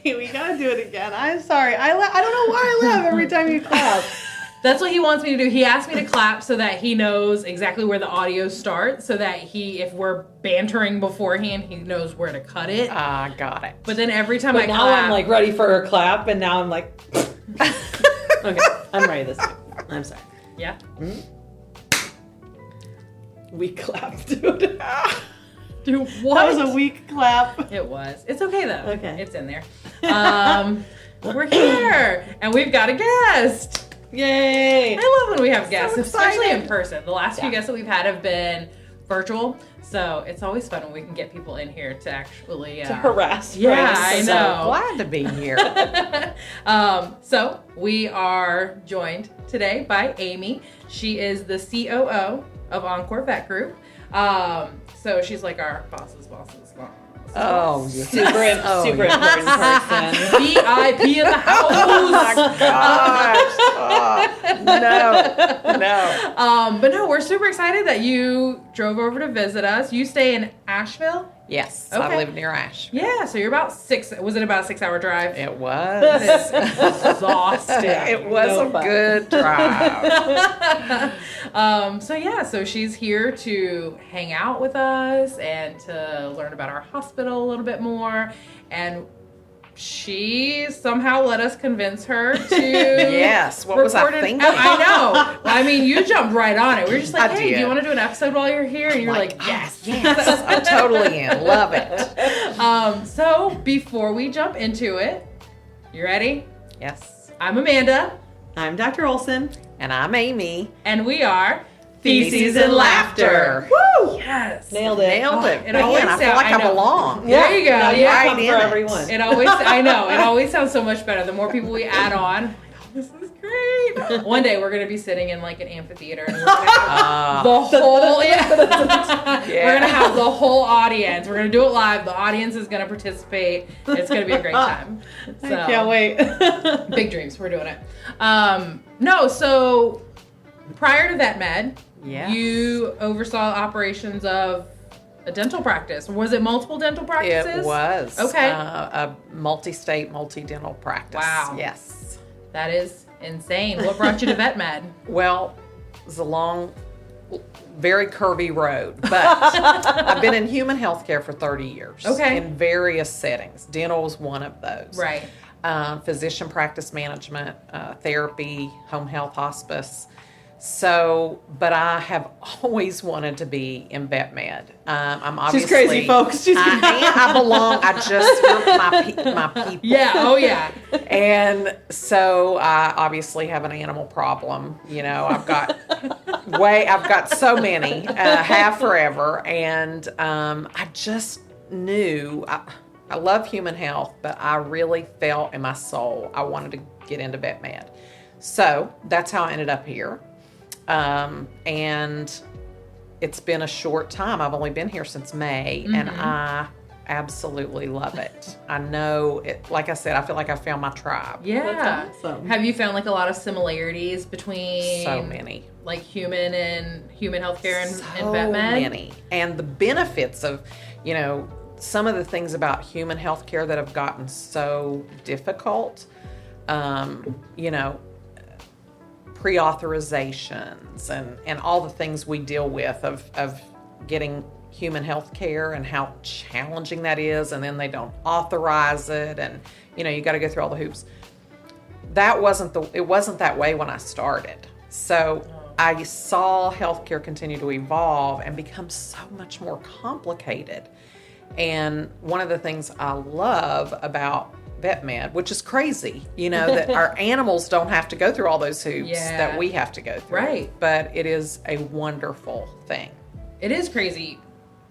We gotta do it again. I'm sorry. I don't know why I laugh every time you clap. That's what he wants me to do. He asked me to clap so that he knows exactly where the audio starts, so that if we're bantering beforehand, he knows where to cut it. Got it. But then every time But I now clap, I'm like ready for her clap, and now I'm like, okay, I'm ready this time. I'm sorry. yeah. Weak clap, dude. Dude, what? That was a weak clap. It was. It's okay though. Okay. It's in there. We're here, and we've got a guest. Yay! I love when we have guests, So especially excited. in person. The last few guests that we've had have been virtual, so it's always fun when we can get people in here to actually To harass. Yeah, friends. I know. So glad to be here. So we are joined today by Amy. She is the COO of Encore Vet Group. So she's like our boss's boss. Oh, Super Oh, super yeah. important person. VIP in the house. No. But no, we're super excited that you drove over to visit us. You stay in Asheville? Yes, Okay. I live near Asheville. Yeah, so you're about was it about a 6-hour drive? It was. It's exhausting. It was No a fun. good drive. So she's here to hang out with us and to learn about our hospital a little bit more. And she somehow let us convince her to Yes, what was I record an- thinking? I know. I mean, you jumped right on it. We were just like, I hey, do you did. want to do an episode while you're here? And you're like, yes. Yes, I'm totally in. Love it. So before we jump into it, you ready? Yes. I'm Amanda, I'm Dr. Olson. And I'm Amy. and we are Feces and Laughter. Woo! Yes. Nailed it. Nailed it. It always Man, I feel sound- like I I know. belong. There you go. Now you Yeah. come Right for in it. everyone. It always, I know, it always sounds so much better. The more people we add on, I'm like, oh, this is great. One day we're going to be sitting in like an amphitheater and we're going to have the whole, we're going to have the whole audience. We're going to do it live. The audience is going to participate. It's going to be a great time. I can't wait. Big dreams. We're doing it. No, so prior to Vet Med, Yes. you oversaw operations of a dental practice. Was it multiple dental practices? It was. Okay. A multi-state, multi-dental practice. Wow. Yes. That is insane. What brought you to Vet Med? Well, it was a long, very curvy road, but I've been in human healthcare for 30 years. Okay. In various settings. Dental was one of those. Right. Physician practice management, therapy, home health, hospice. So, but I have always wanted to be in vet med. I'm obviously She's crazy, folks. I belong. I just want my people. Yeah. Oh, yeah. And so I obviously have an animal problem. You know, I've got so many, have forever. And I just knew, I love human health, but I really felt in my soul I wanted to get into vet med. So that's how I ended up here. And it's been a short time. I've only been here since May, and I absolutely love it. I know it, like I said, I feel like I found my tribe. Yeah. That's awesome. Have you found like a lot of similarities between So many. like human healthcare and So Vet Med? many. And the benefits of, you know, some of the things about human healthcare that have gotten so difficult, you know, pre-authorizations and all the things we deal with of getting human health care and how challenging that is, and then they don't authorize it, and you know, you got to go through all the hoops. It wasn't that way when I started. So I saw healthcare continue to evolve and become so much more complicated. And one of the things I love about vet med, which is crazy, you know, that our animals don't have to go through all those hoops that we have to go through. Right. But it is a wonderful thing. It is crazy,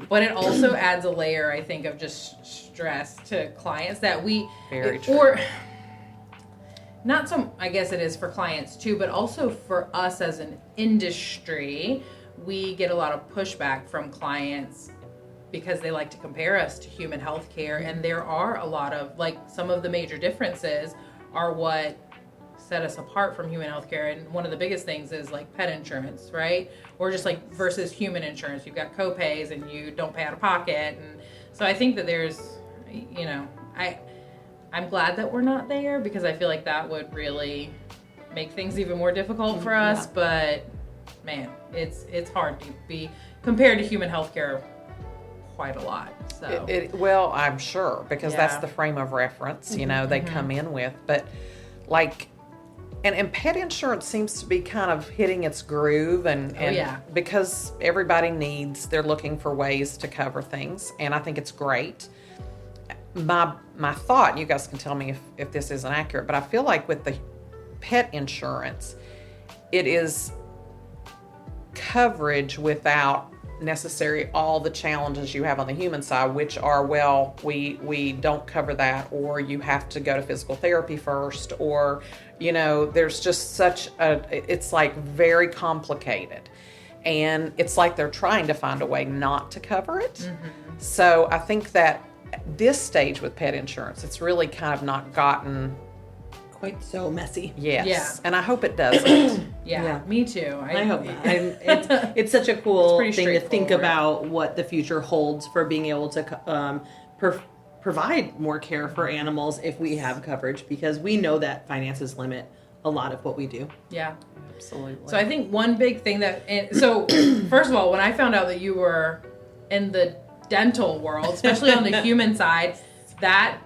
but it also adds a layer, I think, of just stress to clients that Very true. or not so, I guess it is for clients too, but also for us as an industry, we get a lot of pushback from clients because they like to compare us to human health care. And there are a lot of, like, some of the major differences are what set us apart from human health care. And one of the biggest things is like pet insurance, right? Or just like versus human insurance. You've got co-pays and you don't pay out of pocket. And so I think that there's, you know, I'm glad that we're not there, because I feel like that would really make things even more difficult for us. Yeah. But man, it's hard to be compared to human healthcare quite a lot. So Well, I'm sure, because that's Yeah. the frame of reference, you know, they come in with. But like, and pet insurance seems to be kind of hitting its groove, and yeah. because everybody they're looking for ways to cover things, and I think it's great. My thought, you guys can tell me if this isn't accurate, but I feel like with the pet insurance, it is coverage without necessary all the challenges you have on the human side, which are, well, we don't cover that, or you have to go to physical therapy first, or, you know, there's just it's like very complicated, and it's like they're trying to find a way not to cover it. So I think that at this stage with pet insurance, it's really kind of not gotten Quite so messy. yes, Yeah. and I hope it doesn't. yeah, me too. I hope not. It's such a cool pretty thing to think straightforward. about what the future holds for being able to provide more care for animals if we have coverage, because we know that finances limit a lot of what we do. Yeah. Absolutely. So I think one big thing so first of all, when I found out that you were in the dental world, especially on the human side, that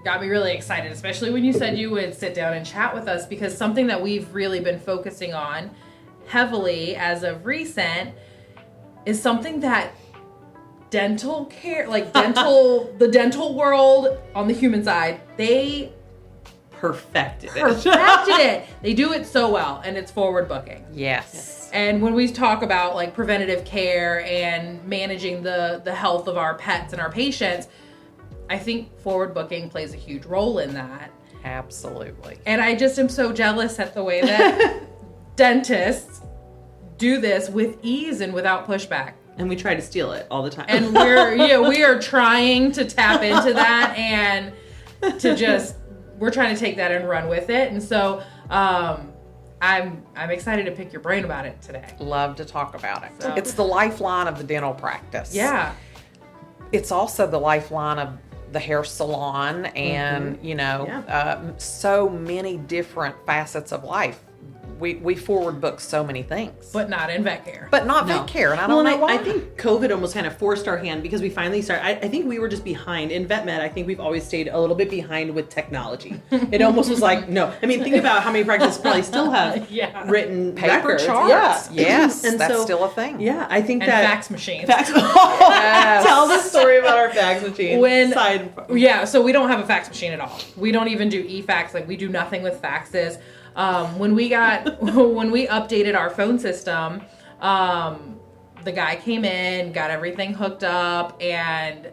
got me really excited, especially when you said you would sit down and chat with us, because something that we've really been focusing on heavily as of recent is something that dental care, like the dental world on the human side, they Perfected it. perfected it. They do it so well, and it's forward booking. yes. And when we talk about like preventative care and managing the health of our pets and our patients, I think forward booking plays a huge role in that. Absolutely. And I just am so jealous at the way that dentists do this with ease and without pushback. And we try to steal it all the time. And we are trying to tap into that, and we're trying to take that and run with it. And so I'm excited to pick your brain about it today. Love to talk about it. So- It's the lifeline of the dental practice. Yeah. It's also the lifeline of the hair salon, and you know, so many different facets of life. We forward book so many things, But not in vet care. but not No. vet care, and I don't know why. I think COVID almost kind of forced our hand, because we finally started. I think we were just behind in vet med. I think we've always stayed a little bit behind with technology. It almost was like, no. I mean, think about how many practices probably still have Yeah. written paper records. charts. Yeah. Yes, And that's so, still a thing. Yeah, I think and that fax machines. fax. Yes. Tell the story about our fax machine. Yeah, so we don't have a fax machine at all. We don't even do e-fax. Like, we do nothing with faxes. When we updated our phone system, the guy came in, got everything hooked up, and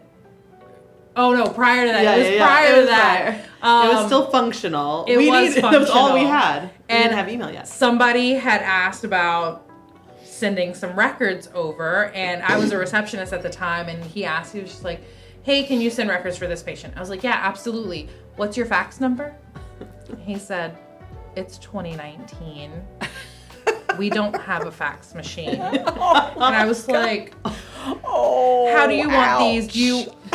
prior to that, it was still functional. It was That was all we functional. had. We And didn't have email yet. somebody had asked about sending some records over, and I was a receptionist at the time, and he was just like, hey, can you send records for this patient? I was like, yeah, absolutely. What's your fax number? He said, it's 2019. We don't have a fax machine. And I was like, how do you want these? Do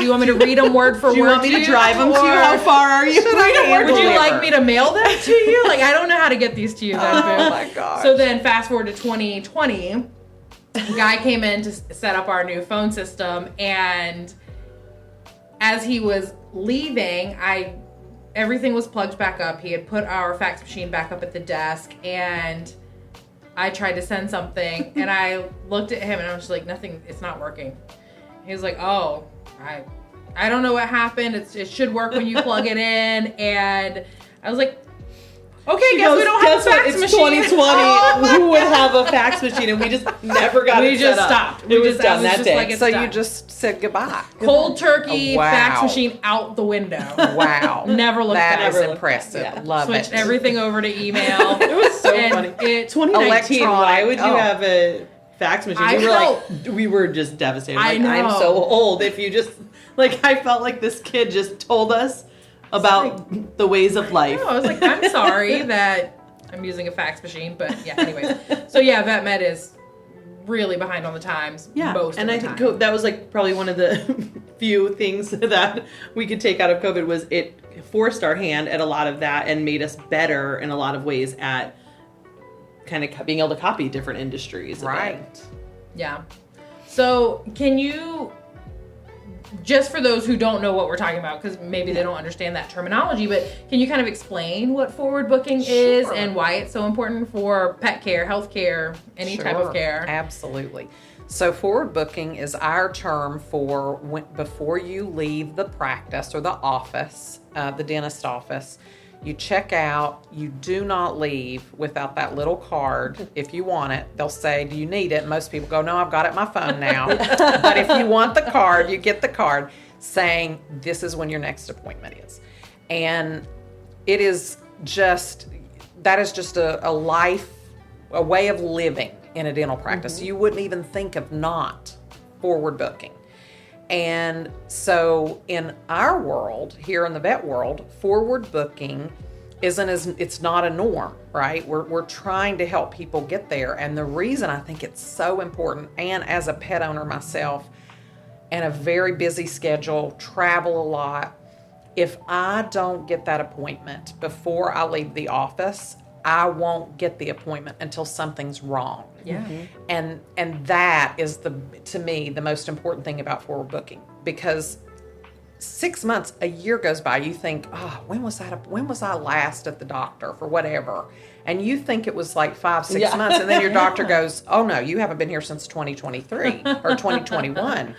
you want me to read them word for word? Do you want me to drive them to you? How far are you? Would you like me to mail them to you? Like, I don't know how to get these to you then, boo. Oh my gosh. So then fast forward to 2020, a guy came in to set up our new phone system, and as he was leaving, everything was plugged back up. He had put our fax machine back up at the desk, and I tried to send something, and I looked at him, and I was just like, nothing, it's not working. He was like, oh, I don't know what happened. It should work when you plug it in. And I was like, okay, guess we don't have a fax it's machine. 2020. Who would have a fax machine? And we just never got it We just set up. stopped. It was done that day. like, it's So done. you just said goodbye. Cold turkey, Oh, wow. fax machine out the window. Wow. Never looked That back. is Never looked impressive. back. Yeah. Love Switched it. everything over to email. It was so And funny. it- 2019. Why would you Oh. have a fax machine? We were just devastated. I Like, know. I'm so old. If you just I felt like this kid just told us about the ways of life. I was like, I'm sorry that I'm using a fax machine, but yeah, anyways. So yeah, vet med is really behind on the times. Yeah, most and of I the think time. that was like probably one of the few things that we could take out of COVID was it forced our hand at a lot of that and made us better in a lot of ways at kind of being able to copy different industries. Right. Yeah. So can you, just for those who don't know what we're talking about, because maybe they don't understand that terminology, but can you kind of explain what forward booking is and why it's so important for pet care, health care, any type of care? Absolutely. So forward booking is our term for before you leave the practice or the office, the dentist office, you check out, you do not leave without that little card. If you want it, they'll say, do you need it? Most people go, no, I've got it on my phone now. But if you want the card, you get the card saying this is when your next appointment is. And it is just, that is just a life, a way of living in a dental practice. You wouldn't even think of not forward booking. And so in our world, here in the vet world, forward booking it's not a norm, right? We're trying to help people get there. And the reason I think it's so important, and as a pet owner myself, and a very busy schedule, travel a lot, if I don't get that appointment before I leave the office, I won't get the appointment until something's wrong. Yeah. And that is to me the most important thing about forward booking, because 6 months, a year goes by, you think, oh, when was I last at the doctor for whatever? And you think it was like 5-6 months, and then your doctor goes, oh no, you haven't been here since 2023 or 2021.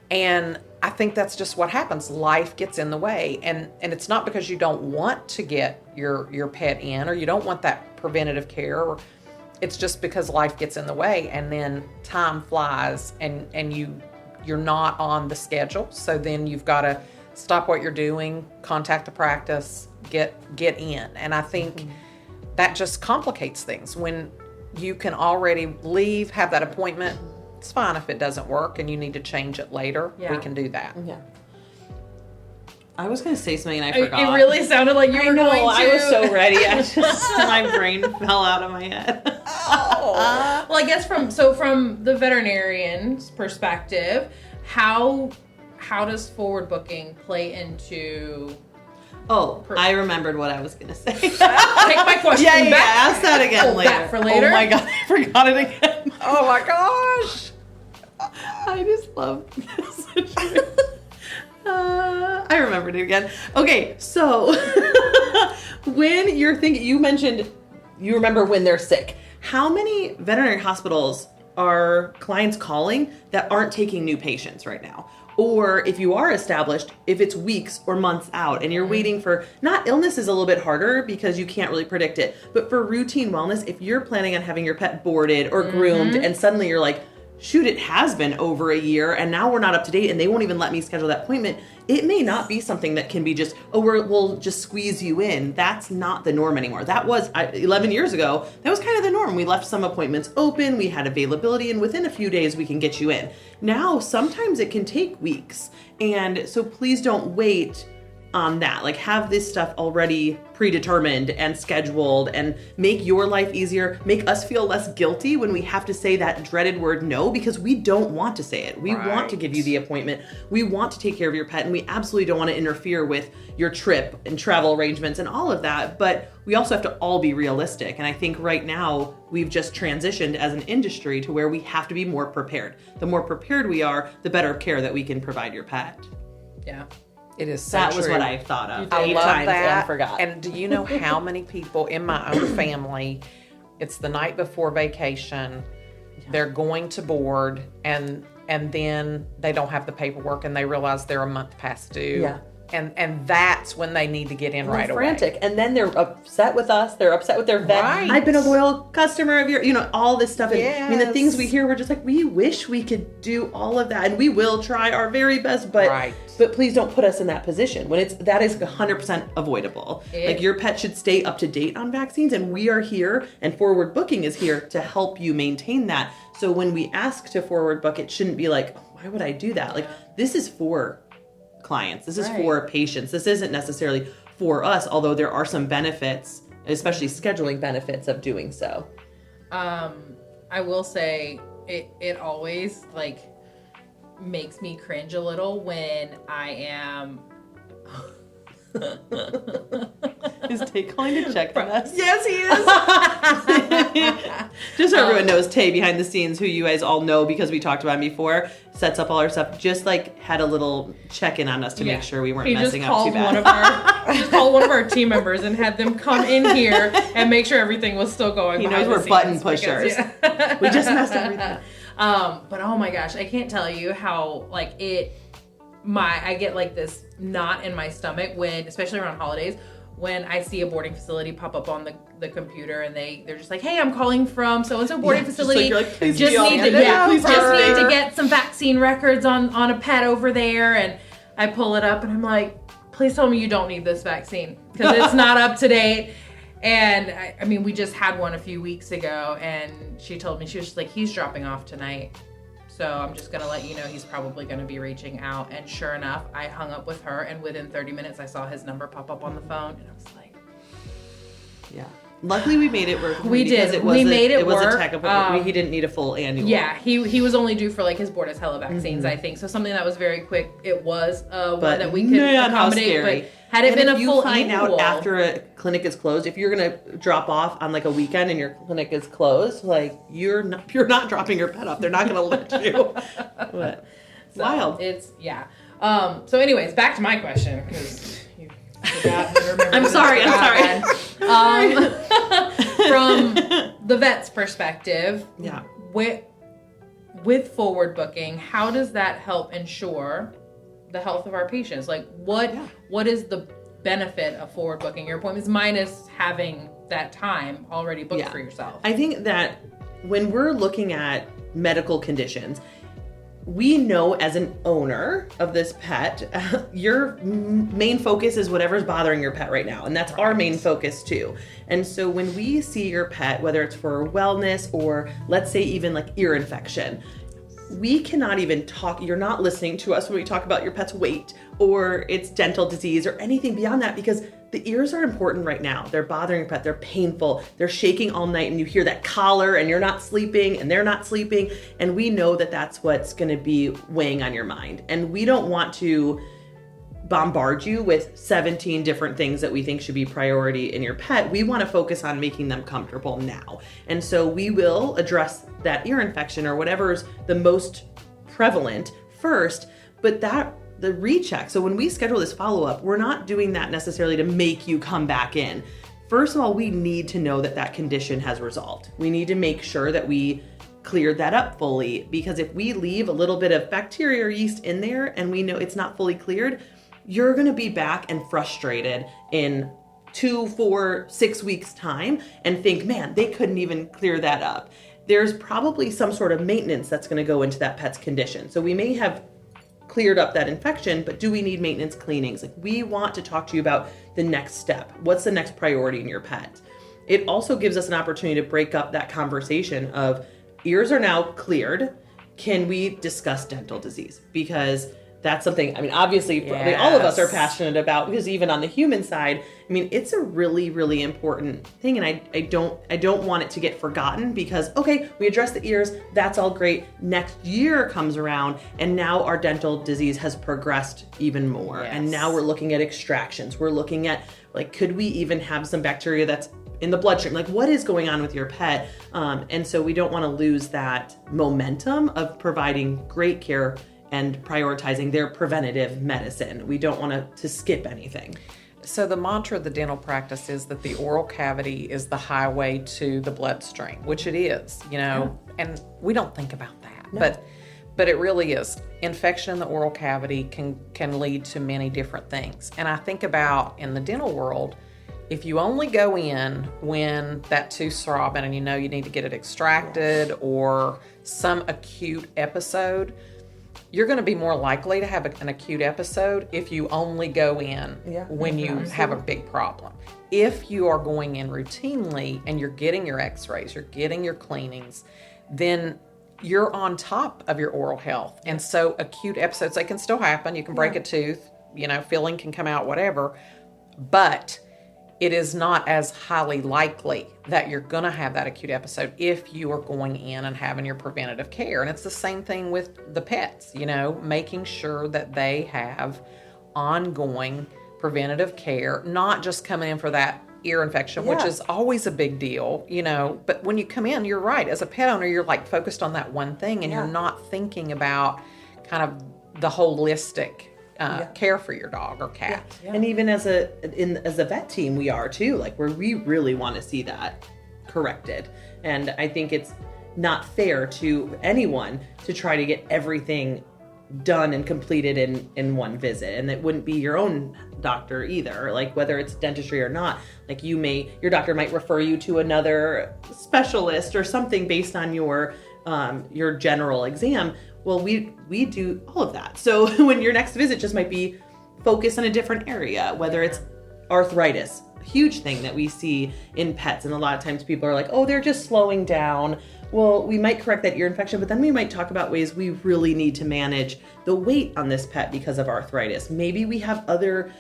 And I think that's just what happens. Life gets in the way. And it's not because you don't want to get your pet in, or you don't want that preventative care, or it's just because life gets in the way, and then time flies and you're not on the schedule. So then you've got to stop what you're doing, contact the practice, get in. And I think that just complicates things. When you can already leave, have that appointment, it's fine if it doesn't work and you need to change it later. Yeah. We can do that. Yeah. I was going to say something and I forgot. It really sounded like you were going to. I was so ready. My brain fell out of my head. Well, I guess from the veterinarian's perspective, how does forward booking play into? Oh, I remembered what I was going to say. Take my question back. Ask that again Hold later. that for later. Oh my God, I forgot it again. Oh my gosh. I just love this. I remembered it again. Okay, so when you're thinking, you mentioned you remember when they're sick. How many veterinary hospitals are clients calling that aren't taking new patients right now? Or if you are established, if it's weeks or months out and you're waiting for, not illness is a little bit harder because you can't really predict it, but for routine wellness, if you're planning on having your pet boarded or groomed and suddenly you're like, shoot, it has been over a year and now we're not up to date and they won't even let me schedule that appointment, it may not be something that can be just, we'll just squeeze you in. That's not the norm anymore. That was 11 years ago. That was kind of the norm. We left some appointments open, we had availability, and within a few days we can get you in. Now, sometimes it can take weeks. And so please don't wait on that. Like, have this stuff already predetermined and scheduled and make your life easier. Make us feel less guilty when we have to say that dreaded word no, because we don't want to say it. We want to give you the appointment. We want to take care of your pet, and we absolutely don't want to interfere with your trip and travel arrangements and all of that. But we also have to all be realistic. And I think right now we've just transitioned as an industry to where we have to be more prepared. The more prepared we are, the better care that we can provide your pet. Yeah. It is so That was true. what I thought of. I 8 love times that. and forgot. And do you know how many people in my own family, it's the night before vacation, they're going to board and then they don't have the paperwork and they realize they're a month past due. Yeah. And that's when they need to get in right away. Frantic. And then they're upset with us. They're upset with their vet. Right. I've been a loyal customer of your, all this stuff. And I mean, the things Yes. we hear, we're just like, we wish we could do all of that. And we will try our very best, but please don't put us in that position when that is 100% avoidable. Like, your pet should stay up to date on vaccines, and we are here, and forward booking is here to help you maintain that. So when we ask to forward book, it shouldn't be like, why would I do that? Like, this is for clients. This is for patients. This isn't necessarily for us, although there are some benefits, especially scheduling benefits of doing so. I will say it always, like, makes me cringe a little when I am. Is Tay calling to check on us? Yes, he is. Just so everyone knows, Tay behind the scenes, who you guys all know because we talked about him before, sets up all our stuff. Just like had a little check in on us to make sure we weren't messing up too bad. He just called one of our team members and had them come in here and make sure everything was still going. He knows we're button pushers. We just messed everything up. But oh my gosh, I can't tell you how like I get like this knot in my stomach when, especially around holidays, when I see a boarding facility pop up on the computer and they're just like, hey, I'm calling from so-and-so boarding facility. Just need to get some vaccine records on a pet over there. And I pull it up and I'm like, please tell me you don't need this vaccine because it's not up to date. And I mean, we just had one a few weeks ago and she told me, she was just like, he's dropping off tonight. So I'm just going to let you know he's probably going to be reaching out. And sure enough, I hung up with her. And within 30 minutes, I saw his number pop up on the phone. And I was like, yeah. Luckily, we made it work. We did. We made it work. It was a tech appointment. He didn't need a full annual. Yeah, he was only due for like his Bordetella vaccines, I think. So something that was very quick. It was one that we could accommodate. But had it been a full annual. If you find out after a clinic is closed, if you're going to drop off on like a weekend and your clinic is closed, like you're not dropping your pet off. They're not going to let you. But so wild. It's So anyways, back to my question because you forgot to remember. I'm sorry. From the vet's perspective, yeah. With forward booking, how does that help ensure the health of our patients? Like what is the benefit of forward booking your appointments minus having that time already booked for yourself? I think that when we're looking at medical conditions, we know as an owner of this pet, your main focus is whatever's bothering your pet right now. And that's our main focus too. And so when we see your pet, whether it's for wellness or let's say even like ear infection, we cannot even talk. You're not listening to us when we talk about your pet's weight or its dental disease or anything beyond that because the ears are important right now. They're bothering your pet. They're painful. They're shaking all night and you hear that collar and you're not sleeping and they're not sleeping. And we know that that's what's going to be weighing on your mind. And we don't want to bombard you with 17 different things that we think should be priority in your pet. We want to focus on making them comfortable now. And so we will address that ear infection or whatever's the most prevalent first, but the recheck. So when we schedule this follow-up, we're not doing that necessarily to make you come back in. First of all, we need to know that that condition has resolved. We need to make sure that we cleared that up fully because if we leave a little bit of bacteria or yeast in there and we know it's not fully cleared, you're going to be back and frustrated in 2, 4, 6 weeks time and think, man, they couldn't even clear that up. There's probably some sort of maintenance that's going to go into that pet's condition. So we may have cleared up that infection, but do we need maintenance cleanings? Like we want to talk to you about the next step. What's the next priority in your pet? It also gives us an opportunity to break up that conversation of ears are now cleared. Can we discuss dental disease? Because that's something, I mean, obviously probably all of us are passionate about because even on the human side, I mean, it's a really, really important thing. And I don't want it to get forgotten because, okay, we address the ears. That's all great. Next year comes around and now our dental disease has progressed even more. Yes. And now we're looking at extractions. We're looking at like, could we even have some bacteria that's in the bloodstream? Like what is going on with your pet? And so we don't want to lose that momentum of providing great care and prioritizing their preventative medicine. We don't want to skip anything. So the mantra of the dental practice is that the oral cavity is the highway to the bloodstream, which it is, and we don't think about that. No. But it really is. Infection in the oral cavity can lead to many different things. And I think about in the dental world, if you only go in when that tooth's throbbing and you know you need to get it extracted or some acute episode, you're going to be more likely to have an acute episode if you only go in when you have a big problem. If you are going in routinely and you're getting your x-rays, you're getting your cleanings, then you're on top of your oral health. And so acute episodes, they can still happen. You can break a tooth, filling can come out, whatever. But it is not as highly likely that you're going to have that acute episode if you are going in and having your preventative care. And it's the same thing with the pets, making sure that they have ongoing preventative care, not just coming in for that ear infection, which is always a big deal, but when you come in, you're right. As a pet owner, you're like focused on that one thing and you're not thinking about kind of the holistic care for your dog or cat. Yeah. And even as a vet team, we are too, like where we really want to see that corrected. And I think it's not fair to anyone to try to get everything done and completed in one visit. And it wouldn't be your own doctor either, like whether it's dentistry or not. Like your doctor might refer you to another specialist or something based on your general exam. Well, we do all of that. So when your next visit just might be focused on a different area, whether it's arthritis, a huge thing that we see in pets. And a lot of times people are like, oh, they're just slowing down. Well, we might correct that ear infection, but then we might talk about ways we really need to manage the weight on this pet because of arthritis. Maybe we have other,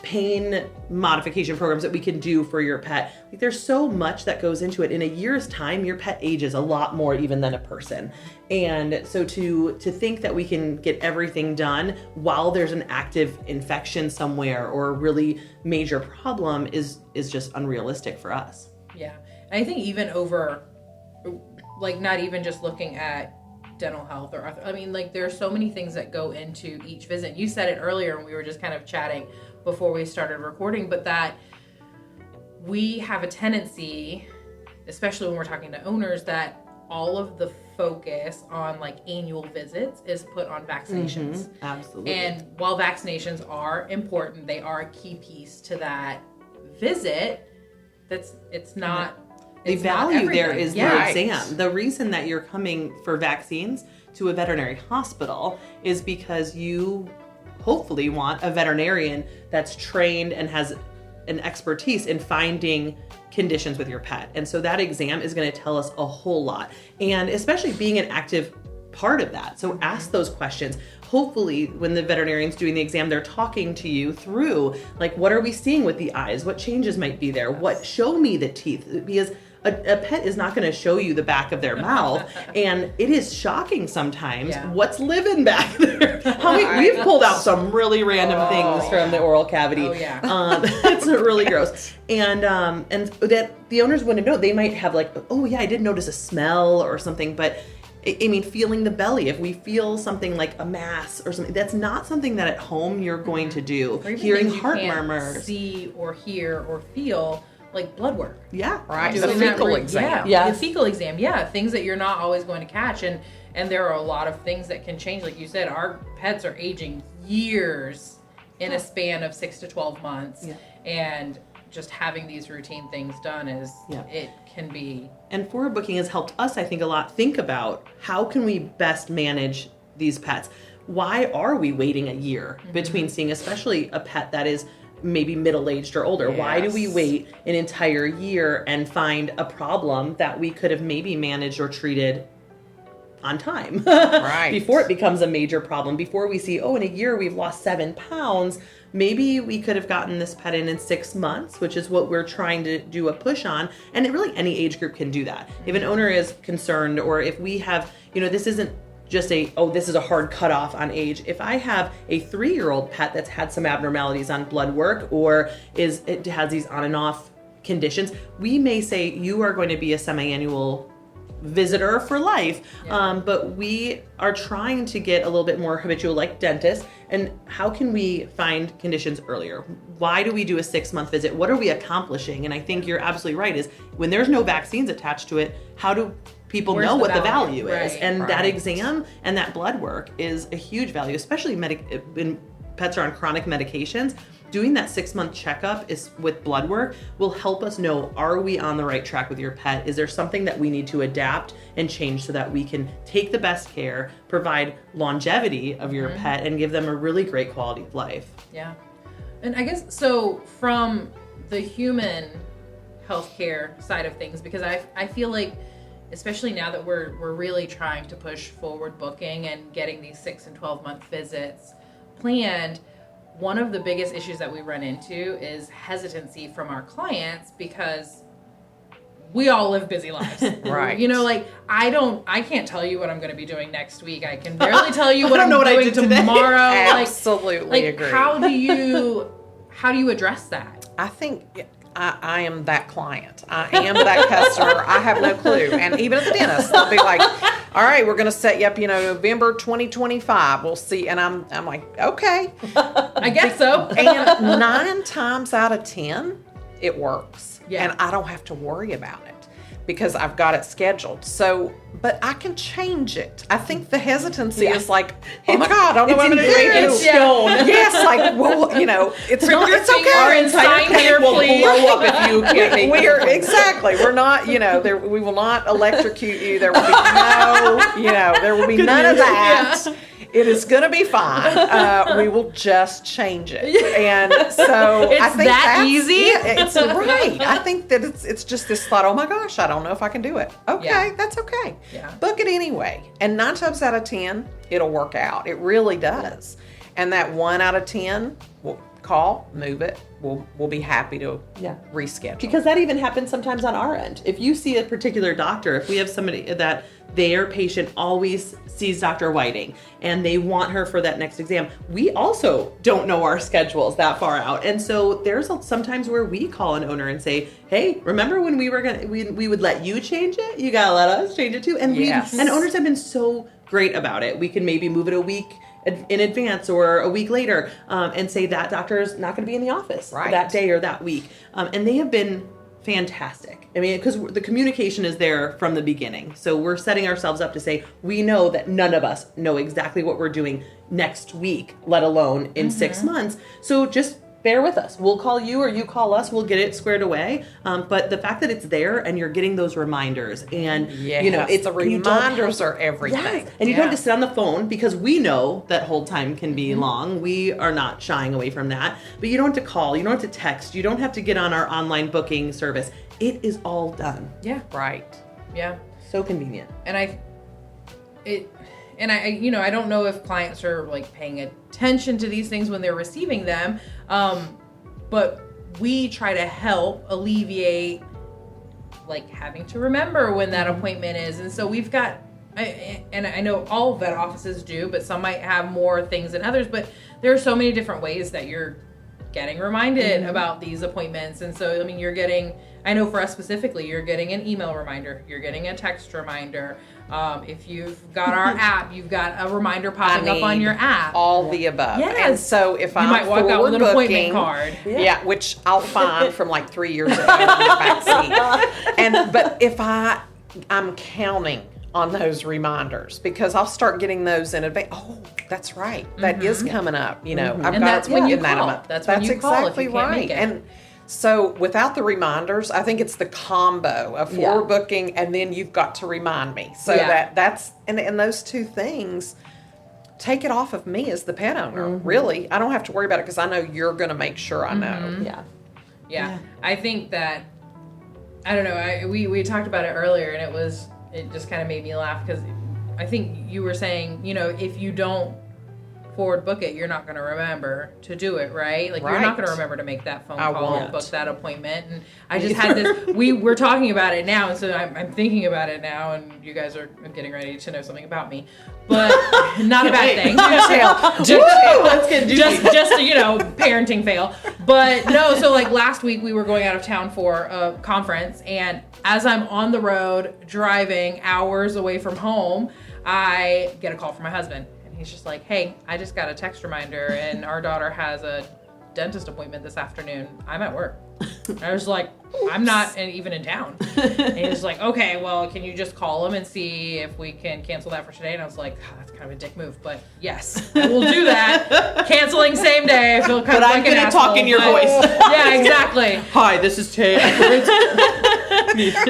pain modification programs that we can do for your pet. Like, there's so much that goes into it. In a year's time, your pet ages a lot more even than a person. And so to think that we can get everything done while there's an active infection somewhere or a really major problem is just unrealistic for us. Yeah. And I think even over, like, not even just looking at dental health or, there are so many things that go into each visit. You said it earlier and we were just kind of chatting before we started recording, but that we have a tendency, especially when we're talking to owners, that all of the focus on like annual visits is put on vaccinations. Mm-hmm. Absolutely. And while vaccinations are important, they are a key piece to that visit. It's not. The value there is the exam. The reason that you're coming for vaccines to a veterinary hospital is because you hopefully want a veterinarian that's trained and has an expertise in finding conditions with your pet. And so that exam is going to tell us a whole lot. And especially being an active part of that. So ask those questions. Hopefully when the veterinarian's doing the exam, they're talking to you through, like, what are we seeing with the eyes? What changes might be there? Show me the teeth. Because a pet is not going to show you the back of their mouth, and it is shocking sometimes what's living back there. We've pulled out some really random things from the oral cavity. Oh yeah, it's really gross, and that the owners wouldn't know. They might have like, oh yeah, I did notice a smell or something, but I mean, feeling the belly. If we feel something like a mass or something, that's not something that at home you're going to do. Hearing heart murmurs, see or hear or feel. Like blood work. Yeah. Right. The fecal exam. Yeah. The fecal exam. Yeah. Things that you're not always going to catch. And there are a lot of things that can change. Like you said, our pets are aging years in a span of 6 to 12 months. Yeah. And just having these routine things done it can be. And forward booking has helped us, I think, a lot think about how can we best manage these pets? Why are we waiting a year between seeing, especially a pet that is maybe middle-aged or older? Yes. Why do we wait an entire year and find a problem that we could have maybe managed or treated on time before it becomes a major problem? Before we see, in a year we've lost 7 pounds, maybe we could have gotten this pet in 6 months, which is what we're trying to do a push on. And really any age group can do that. If an owner is concerned, or if we have, this isn't just this is a hard cutoff on age. If I have a 3-year-old pet that's had some abnormalities on blood work, or it has these on and off conditions, we may say you are going to be a semi-annual visitor for life. Yeah. But we are trying to get a little bit more habitual, like dentists. And how can we find conditions earlier? Why do we do a 6-month visit? What are we accomplishing? And I think you're absolutely right, is when there's no vaccines attached to it, how do people know what the value is? And that exam and that blood work is a huge value, especially when pets are on chronic medications. Doing that 6-month checkup with blood work will help us know, are we on the right track with your pet? Is there something that we need to adapt and change so that we can take the best care, provide longevity of your pet, and give them a really great quality of life? Yeah. And I guess, so from the human healthcare side of things, because I feel like, especially now that we're really trying to push forward booking and getting these 6 and 12 month visits planned, one of the biggest issues that we run into is hesitancy from our clients because we all live busy lives. Right. You know, like I can't tell you what I'm going to be doing next week. I can barely tell you what I'm know what I doing did today. tomorrow. Absolutely agree. How do you address that? I think I am that client. I am that customer. I have no clue. And even at the dentist, they'll be like, all right, we're going to set you up, November 2025. We'll see. And I'm like, okay. I guess so. And 9 times out of 10, it works. Yeah. And I don't have to worry about it because I've got it scheduled. So, but I can change it. I think the hesitancy is like, oh my God, I don't know what I'm going to do. It's stone. Yes, like, well, it's Prick not, your it's finger okay. and sign here, will please. blow up if you can't make We're not, we will not electrocute you. There will be there will be none of that. Yeah. It is going to be fine. We will just change it. And so It's I think that that's easy? Yeah, it's right. I think that it's just this thought, oh my gosh, I don't know if I can do it. Okay, Yeah. that's okay. Yeah. Book it anyway. And 9 times out of 10, it'll work out. It really does. And that 1 out of 10, we'll call, move it. We'll be happy to reschedule. Because that even happens sometimes on our end. If you see a particular doctor, if we have somebody that their patient always sees Dr. Whiting and they want her for that next exam, we also don't know our schedules that far out. And so there's sometimes where we call an owner and say, hey, remember when we would let you change it? You gotta let us change it too. And and owners have been so great about it. We can maybe move it a week in advance or a week later and say that doctor is not going to be in the office that day or that week. And they have been fantastic. I mean, because the communication is there from the beginning. So we're setting ourselves up to say, we know that none of us know exactly what we're doing next week, let alone in 6 months. So just bear with us. We'll call you or you call us. We'll get it squared away. But the fact that it's there and you're getting those reminders and, it's the reminders are everything. Yes. And you don't have to sit on the phone because we know that hold time can be long. We are not shying away from that. But you don't have to call. You don't have to text. You don't have to get on our online booking service. It is all done. Yeah. Right. Yeah. So convenient. And I don't know if clients are like paying attention to these things when they're receiving them. But we try to help alleviate like having to remember when that appointment is. And so we've got, and I know all vet offices do, but some might have more things than others, but there are so many different ways that you're getting reminded about these appointments. And so, I mean, I know for us specifically, you're getting an email reminder, you're getting a text reminder. If you've got our app, you've got a reminder popping up on your app. All the above. Yes. And so if I'm might walk out with an forward appointment booking, card. Yeah, which I'll find from like 3 years ago in the back seat. But if I'm counting on those reminders because I'll start getting those in advance. Oh, that's right. That is coming up. I've And got that's when you call. That's That's when you call if exactly you can't right. make it. And so without the reminders, I think it's the combo of forward booking and then you've got to remind me. So that's and those two things take it off of me as the pet owner. Really, I don't have to worry about it because I know you're going to make sure I know. Yeah. I think that, I don't know, we talked about it earlier and it just kind of made me laugh because I think you were saying, if you don't forward book it, you're not going to remember to do it, right? Like you're not going to remember to make that phone call and book that appointment. And I just had this, we're talking about it now. And so I'm thinking about it now and you guys are getting ready to know something about me, but not a bad thing. Just parenting fail. But no, so like last week we were going out of town for a conference and as I'm on the road driving hours away from home, I get a call from my husband. He's just like, hey, I just got a text reminder and our daughter has a dentist appointment this afternoon. I'm at work. And I was like, I'm not even in town. And he was like, okay, well, can you just call him and see if we can cancel that for today? And I was like, that's kind of a dick move, but yes, I will do that. Canceling same day. I feel kind of like I'm good at talking your voice. Yeah, exactly. Hi, this is Tay.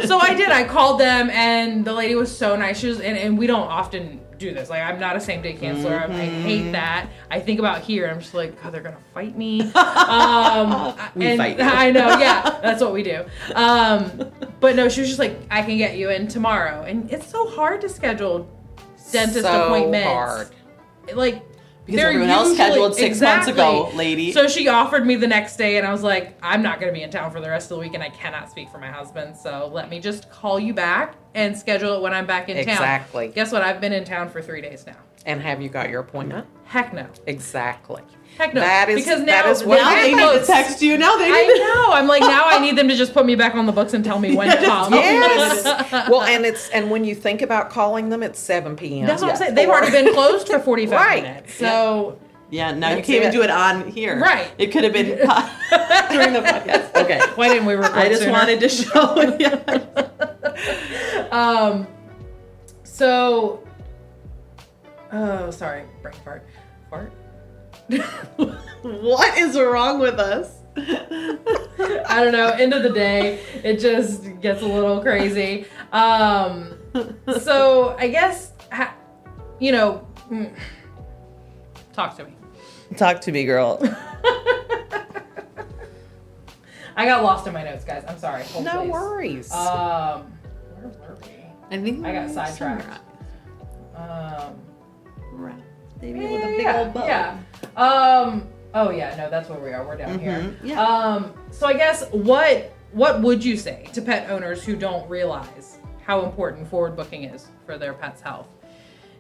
So I did. I called them and the lady was so nice. She was, and we don't often do this. Like I'm not a same day canceler. I hate that. I think about here. I'm just like, God, they're gonna fight me. We fight you. I know. Yeah, that's what we do. But no, she was just like, I can get you in tomorrow, and it's so hard to schedule dentist appointments. Hard. Like Because everyone else scheduled 6 months ago, lady. So she offered me the next day, and I was like, I'm not going to be in town for the rest of the week, and I cannot speak for my husband. So let me just call you back and schedule it when I'm back in town. Exactly. Guess what? I've been in town for 3 days now. And have you got your appointment? Heck no. Exactly. Heck no. That is, because that is what now they need to text you. Now they need I know. I'm like, now I need them to just put me back on the books and tell me when to come. Yes. Well, and when you think about calling them, it's 7 p.m. That's what I'm saying. They've already been closed for 45 Right. minutes. So Yeah, now you That's can't even it. do it on here. Right. It could have been during the podcast. Okay. why didn't we record I just sooner? wanted to show. Yeah. So, oh, sorry, brain fart. Fart? What is wrong with us? I don't know. End of the day, it just gets a little crazy. So I guess, talk to me. Talk to me, girl. I got lost in my notes, guys. I'm sorry. Hold, No please. worries. Where were we? I think I got sidetracked. Right. Maybe with a big old bow. Yeah. Oh yeah, no, that's where we are. We're down here. Yeah. So I guess what would you say to pet owners who don't realize how important forward booking is for their pet's health?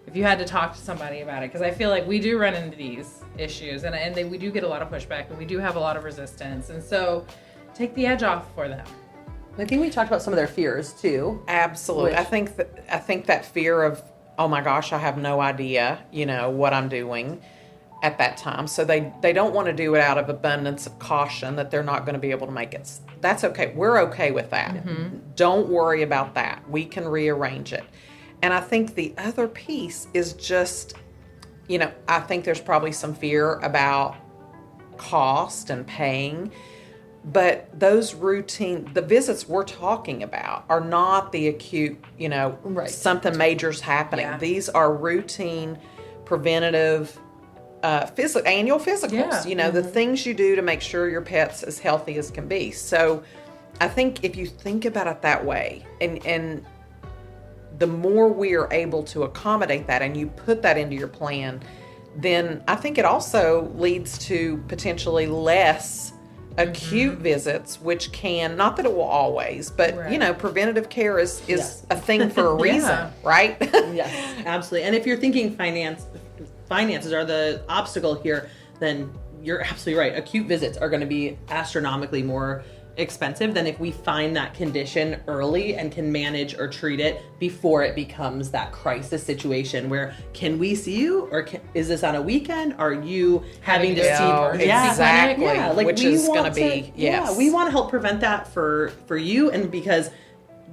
If you had to talk to somebody about it, because I feel like we do run into these issues, and we do get a lot of pushback, and we do have a lot of resistance, and so take the edge off for them. I think we talked about some of their fears too. Absolutely. Which- I think that fear of, oh my gosh, I have no idea, what I'm doing at that time. So they don't want to do it out of abundance of caution that they're not going to be able to make it. That's okay. We're okay with that. Mm-hmm. Don't worry about that. We can rearrange it. And I think the other piece is just, I think there's probably some fear about cost and paying. But those the visits we're talking about are not the acute, Right. something major's happening. Yeah. These are routine, preventative, annual physicals. Yeah. The things you do to make sure your pet's as healthy as can be. So I think if you think about it that way, and the more we are able to accommodate that and you put that into your plan, then I think it also leads to potentially less acute visits, which can, not that it will always, but Right. preventative care is Yes. a thing for a reason, Yeah. right? Yes, absolutely. And if you're thinking finances are the obstacle here, then you're absolutely right. Acute visits are going to be astronomically more expensive than if we find that condition early and can manage or treat it before it becomes that crisis situation where, can we see you, or is this on a weekend? Are you having to see? emergency exactly. clinic? Yeah, like which we is going to want be, yes. Yeah, we want to help prevent that for you, and because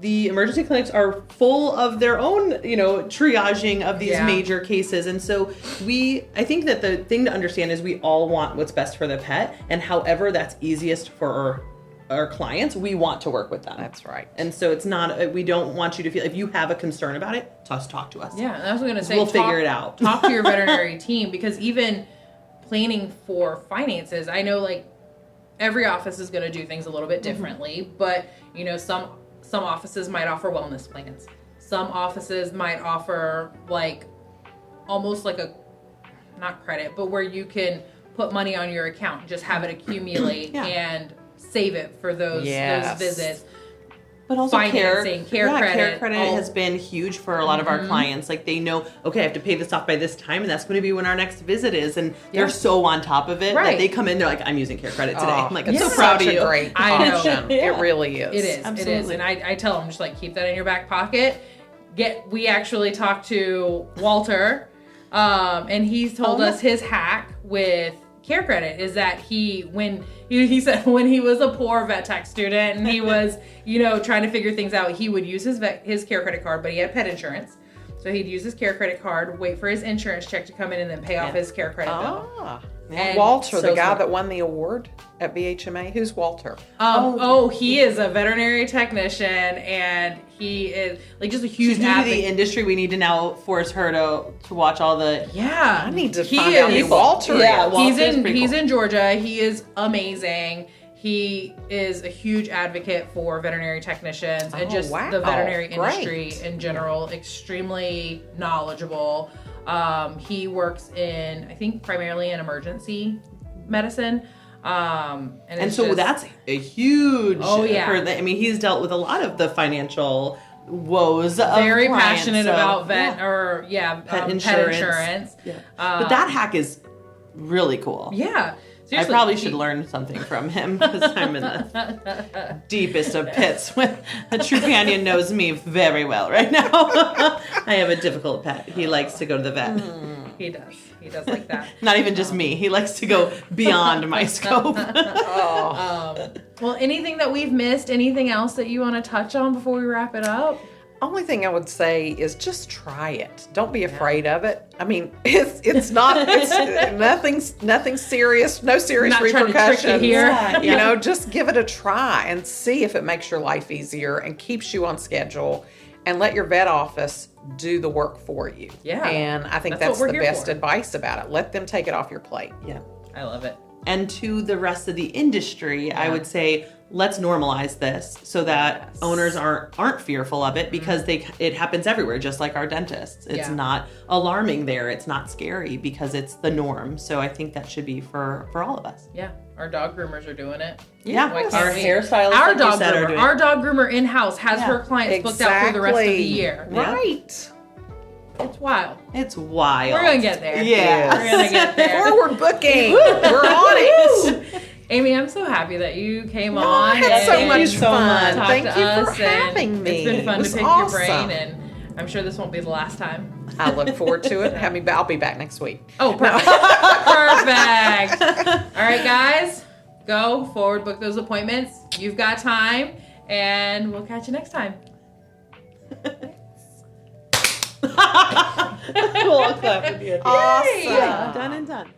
the emergency clinics are full of their own, triaging of these Yeah. major cases. And so I think that the thing to understand is we all want what's best for the pet, and however that's easiest for our clients, we want to work with them. That's right. And so it's not, we don't want you to feel, if you have a concern about it, just talk to us. Yeah, and I was going to say, We'll figure it out. Talk to your veterinary team, because even planning for finances, I know like every office is going to do things a little bit differently, but some offices might offer wellness plans. Some offices might offer like almost like a, not credit, but where you can put money on your account, just have it accumulate Yeah. and save it for those visits. But also Financing, care credit, Care credit has been huge for a lot of our clients. Like they know, okay, I have to pay this off by this time, and that's going to be when our next visit is. And they're so on top of it Right. that they come in, they're like, I'm using care credit today. I'm like, I'm yeah. so proud of Such you. a great I know. option. Yeah. It really is. It is. It is. Absolutely. And I tell them, just like, keep that in your back pocket. We actually talked to Walter, and he's told us his hack with care credit is that he said when he was a poor vet tech student and he was, trying to figure things out, he would use his care credit card, but he had pet insurance. So he'd use his care credit card, wait for his insurance check to come in, and then pay off his care credit bill. Ah. And Walter, so the guy smart. that won the award at BHMA, who's Walter? He is a veterinary technician, and he is like just a huge She's new to the advocate. industry. We need to now force her to watch all the. Yeah, I need to He find out is- who Walter Yeah, is. Walter's pretty He's cool. in Georgia. He is amazing. He is a huge advocate for veterinary technicians and Oh, just wow. the veterinary Great. industry in general. Extremely knowledgeable. He works in, I think, primarily in emergency medicine. And so that's a huge. Oh, yeah. I mean, he's dealt with a lot of the financial woes of very clients, passionate so, about vet yeah. or Pet pet insurance. insurance. Yeah. But that hack is really cool. Yeah. I Seriously, probably should learn something from him because I'm in the deepest of pits. When a Trupanion knows me very well right now. I have a difficult pet. He likes to go to the vet. He does. He does like that. Not even just me. He likes to go beyond my scope. Well, anything that we've missed? Anything else that you want to touch on before we wrap it up? Only thing I would say is just try it. Don't be afraid of it. I mean, it's not nothing serious, no serious Not trying to trick repercussions. you here. Yeah. You know, just give it a try and see if it makes your life easier and keeps you on schedule, and let your vet office do the work for you. Yeah. And I think That's that's what the we're here best for. advice about it. Let them take it off your plate. Yeah. I love it. And to the rest of the industry, I would say let's normalize this so that owners aren't fearful of it, because it happens everywhere, just like our dentists. It's not alarming there. It's not scary because it's the norm. So I think that should be for all of us. Yeah. Our dog groomers are doing it. Yeah. Why can't Our we? hairstylists, Our like you dog said, are groomer. doing Our dog groomer in-house has her clients booked out for the rest of the year. Yeah. Right. It's wild. It's wild. We're gonna get there. Yeah. We're gonna get there. Forward booking. We're on it. Amy, I'm so happy that you came No, on. I had so and much so fun. much. talked Thank to you us, for and having me. It's been fun It to was pick awesome. your brain, and I'm sure this won't be the last time. I look forward to it. I'll be back next week. Oh, perfect. Perfect. All right, guys, go forward, book those appointments. You've got time, and we'll catch you next time. We'll all clap at the end. Awesome. Yeah, done and done.